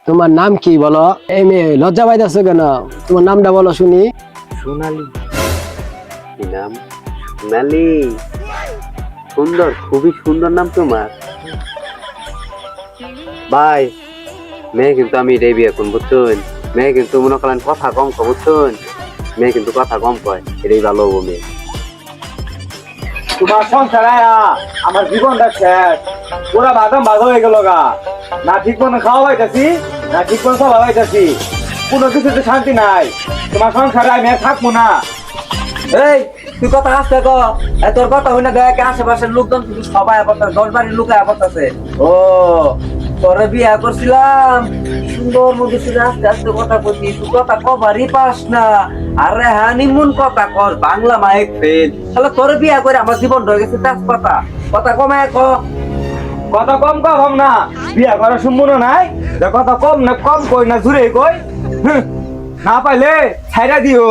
তোমার নাম কি বলো? এই মেয়ে লজ্জা পাইতেছো কেন? তোমার নামটা বলো শুনি। সোনালি। কি নাম? সোনালি। সুন্দর, খুবই সুন্দর নাম তোমার। ভাই, মেয়ে কিন্তু আমি এটাই বিয়ে করবো, বুঝছেন? মেয়ে কিন্তু মনে করেন কথা কম কয়, বুঝছেন? মেয়ে কিন্তু কথা কম কয়, এটাই ভালো হবো মেয়ে। তোমার সংসার আয়া আমার জীবনটা শেষ, পুরা বাদাম ভাগ হয়ে গেল গা। না ঠিক মতো খাওয়া পাইতাছি, না ঠিক মতো চলা পাইতাছি, কোনো কিছুতে শান্তি নাই। তোমার সংসারে আমি আর থাকবো না। এই তুই কথা আসতে ক। তোর কথা হই না দেখ আশেপাশের লোকজন কিন্তু সবাই আপাতত 10 বাড়ির লোক আপাতছে। ও তোরে বিয়া করছিলাম, সুন্দর মধ্যে শুনে আস্তে আস্তে কথা কইছি, তুই কথা কবারই পাস না। আরে হানিমুন কথা কর, বাংলা মাইক ফেল। তাহলে তোরে বিয়া করে আমার জীবন রয়ে গেছে তেজপাতা। কথা কমায় ক। কথা কম কম না, বিয়া করার সম্পূর্ণ নাই। কথা কম না, কম কই না, জুড়ে কই। হুঁ, না পাইলে ছাইরা দিও।